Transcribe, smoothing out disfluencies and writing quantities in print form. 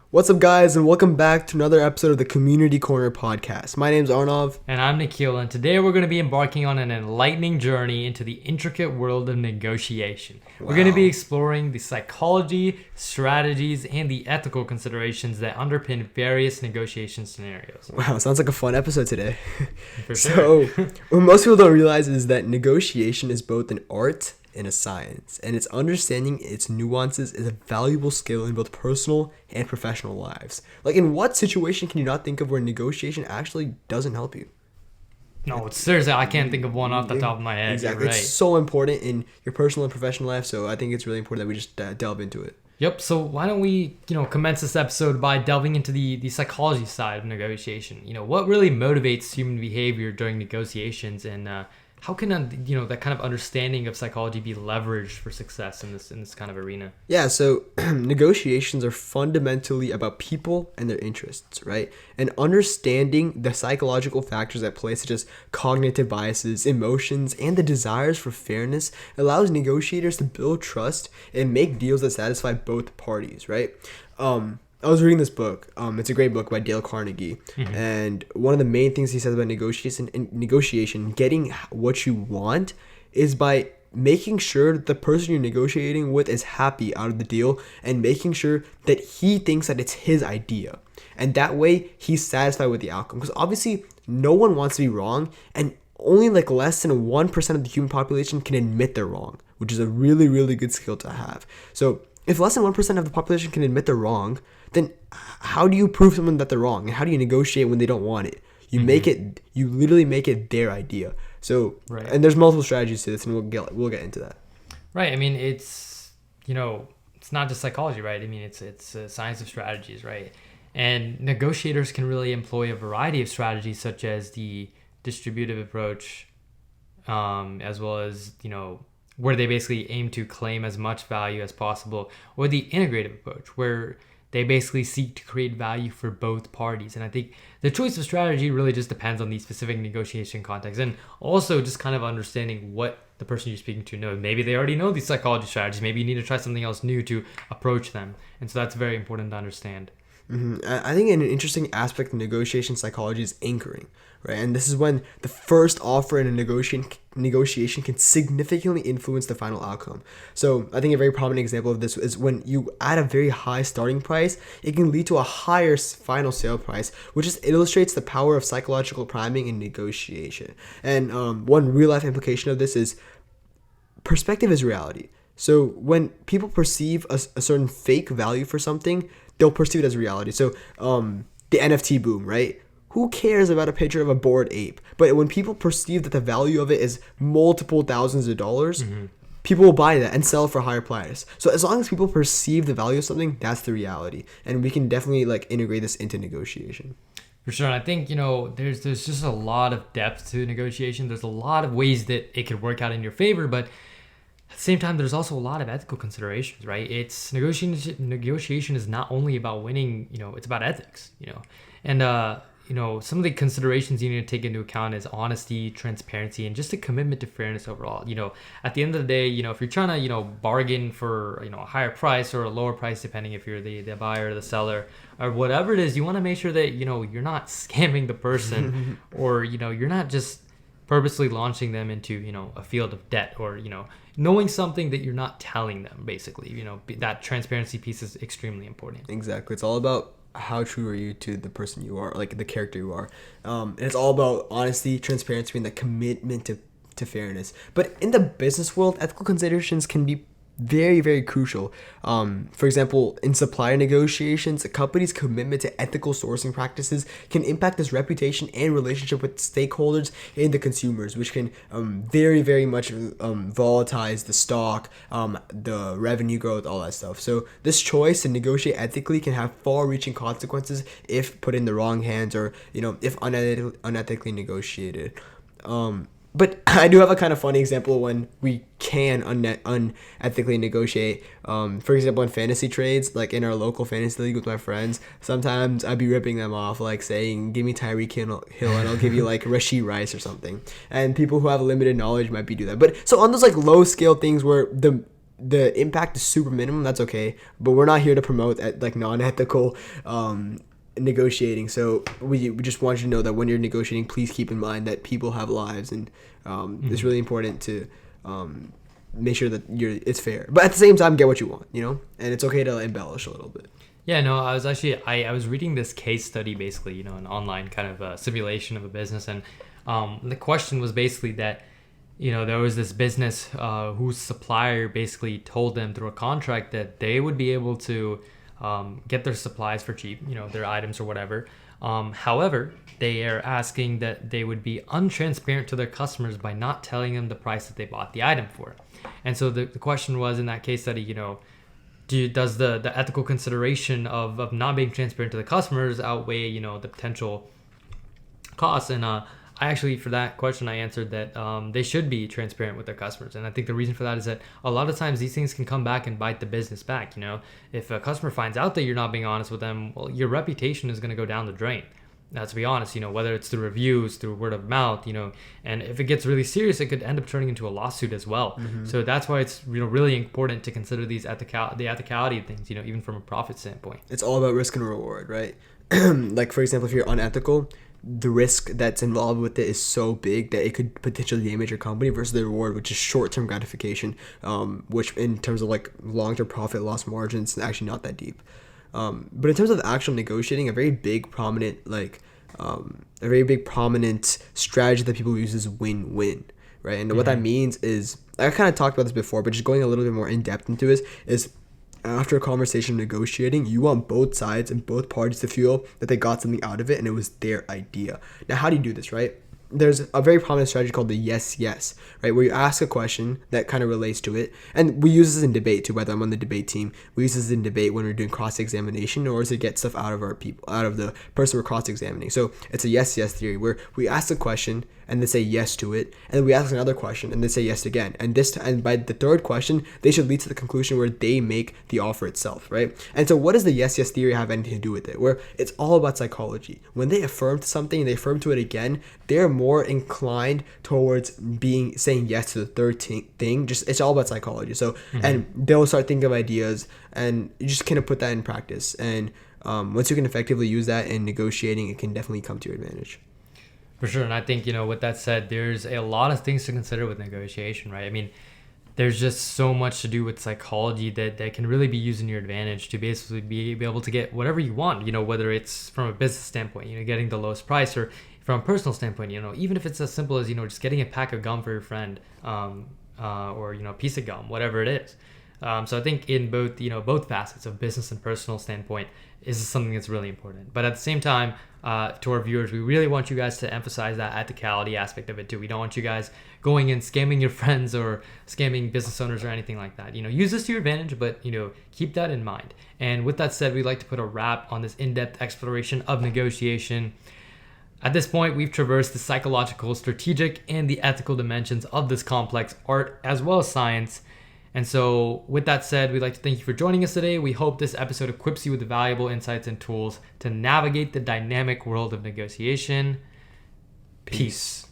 What's up, guys, and welcome back to another episode of the Community Corner podcast. My name's Arnav. And I'm Nikhil, and today we're going to be embarking on an enlightening journey into the intricate world of negotiation. Wow. We're going to be exploring the psychology, strategies, and the ethical considerations that underpin various negotiation scenarios. Wow, sounds like a fun episode today. For sure. So, what most people don't realize is that negotiation is both an art and a science, and its understanding its nuances is a valuable skill in both personal and professional lives. Like, in what situation can you not think of where negotiation actually doesn't help you? No, seriously, I can't think of one off the top of my head. Exactly. You're right. It's so important in your personal and professional life, so I think it's really important that we just delve into it. Yep. So why don't we, commence this episode by delving into the psychology side of negotiation? What really motivates human behavior during negotiations, and how can that kind of understanding of psychology be leveraged for success in this kind of arena? Yeah, so negotiations are fundamentally about people and their interests, right? And understanding the psychological factors at play, such as cognitive biases, emotions, and the desires for fairness, allows negotiators to build trust and make deals that satisfy both parties, right? I was reading this book. It's a great book by Dale Carnegie. Mm-hmm. And one of the main things he says about negotiation, getting what you want, is by making sure that the person you're negotiating with is happy out of the deal and making sure that he thinks that it's his idea. And that way, he's satisfied with the outcome. Because obviously, no one wants to be wrong, and only like less than 1% of the human population can admit they're wrong, which is a really, really good skill to have. So if less than 1% of the population can admit they're wrong, then how do you prove someone that they're wrong? And how do you negotiate when they don't want it? You literally make it their idea. So, right. And there's multiple strategies to this, and we'll get into that. Right. I mean, it's not just psychology, right? I mean, it's a science of strategies, right? And negotiators can really employ a variety of strategies, such as the distributive approach, as well as, where they basically aim to claim as much value as possible, or the integrative approach, where they basically seek to create value for both parties. And I think the choice of strategy really just depends on the specific negotiation context, and also just kind of understanding what the person you're speaking to knows. Maybe they already know these psychology strategies. Maybe you need to try something else new to approach them. And so that's very important to understand. Mm-hmm. I think an interesting aspect of negotiation psychology is anchoring, right? And this is when the first offer in a negotiation can significantly influence the final outcome. So I think a very prominent example of this is when you add a very high starting price, it can lead to a higher final sale price, which just illustrates the power of psychological priming in negotiation. And one real life implication of this is perspective is reality. So when people perceive a certain fake value for something, they'll perceive it as reality. So the NFT boom, right? Who cares about a picture of a bored ape? But when people perceive that the value of it is multiple thousands of dollars, people will buy that and sell it for a higher price. So as long as people perceive the value of something, that's the reality. And we can definitely integrate this into negotiation. For sure. And I think, there's just a lot of depth to negotiation. There's a lot of ways that it could work out in your favor, but at the same time, there's also a lot of ethical considerations, right? It's negotiation is not only about winning, it's about ethics, and some of the considerations you need to take into account is honesty, transparency, and just a commitment to fairness overall. At the end of the day, if you're trying to, bargain for, a higher price or a lower price, depending if you're the buyer or the seller or whatever it is, you want to make sure that, you're not scamming the person or, you're not just purposely launching them into, a field of debt or, knowing something that you're not telling them, basically. That transparency piece is extremely important. Exactly. It's all about how true are you to the person you are, like the character you are. And it's all about honesty, transparency, and the commitment to fairness. But in the business world, ethical considerations can be very, very crucial. For example, in supplier negotiations, a company's commitment to ethical sourcing practices can impact its reputation and relationship with stakeholders and the consumers, which can very, very much volatilize the stock, the revenue growth, all that stuff. So this choice to negotiate ethically can have far-reaching consequences if put in the wrong hands or, if unethically negotiated. But I do have a kind of funny example when we can unethically negotiate. For example, in fantasy trades, like in our local fantasy league with my friends, sometimes I'd be ripping them off, like saying, "Give me Tyreek Hill and I'll give you like Rashee Rice or something." And people who have limited knowledge might be do that. But so on those like low scale things where the impact is super minimum, that's okay. But we're not here to promote like non-ethical negotiating. So we just want you to know that when you're negotiating, please keep in mind that people have lives, and it's really important to make sure that it's fair, but at the same time get what you want, and it's okay to embellish a little bit. Yeah, no, I was actually I was reading this case study, basically, an online kind of a simulation of a business, and the question was basically that there was this business whose supplier basically told them through a contract that they would be able to get their supplies for cheap, their items or whatever. However, they are asking that they would be untransparent to their customers by not telling them the price that they bought the item for. And so the question was, in that case study, does the ethical consideration of not being transparent to the customers outweigh, the potential costs? And I actually, for that question, I answered that they should be transparent with their customers. And I think the reason for that is that a lot of times these things can come back and bite the business back. If a customer finds out that you're not being honest with them, well, your reputation is going to go down the drain. Now, to be honest, whether it's through reviews, through word of mouth, and if it gets really serious, it could end up turning into a lawsuit as well. Mm-hmm. So that's why it's really important to consider the ethicality of things, even from a profit standpoint. It's all about risk and reward, right? Like, for example, if you're unethical, the risk that's involved with it is so big that it could potentially damage your company, versus the reward, which is short-term gratification, which in terms of like long-term profit loss margins is actually not that deep. But in terms of actual negotiating, a very big prominent strategy that people use is win-win, right? And what that means is, I kind of talked about this before, but just going a little bit more in depth into it is after a conversation negotiating, you want both sides and both parties to feel that they got something out of it and it was their idea. Now, how do you do this, right? There's a very prominent strategy called the yes, right? Where you ask a question that kind of relates to it. And we use this in debate too, whether I'm on the debate team. We use this in debate when we're doing cross-examination, or to get stuff out of the person we're cross-examining. So it's a yes theory, where we ask a question and they say yes to it, and then we ask another question and they say yes again. And by the third question, they should lead to the conclusion where they make the offer itself, right? And so what does the yes theory have anything to do with it? Where it's all about psychology. When they affirm to something and they affirm to it again, they're more inclined towards saying yes to the third thing. Just, it's all about psychology. So and they'll start thinking of ideas, and you just kind of put that in practice. And once you can effectively use that in negotiating, it can definitely come to your advantage. For sure. And I think, with that said, there's a lot of things to consider with negotiation, right? I mean, there's just so much to do with psychology that can really be used in your advantage to basically be able to get whatever you want, whether it's from a business standpoint, getting the lowest price, or from a personal standpoint, even if it's as simple as, just getting a pack of gum for your friend, or, a piece of gum, whatever it is. So I think in both facets of business and personal standpoint is something that's really important. But at the same time, to our viewers, we really want you guys to emphasize that ethicality aspect of it too. We don't want you guys going and scamming your friends or scamming business owners or anything like that. Use this to your advantage, but keep that in mind. And with that said, we'd like to put a wrap on this in-depth exploration of negotiation. At this point, we've traversed the psychological, strategic, and the ethical dimensions of this complex art as well as science. And so with that said, we'd like to thank you for joining us today. We hope this episode equips you with valuable insights and tools to navigate the dynamic world of negotiation. Peace.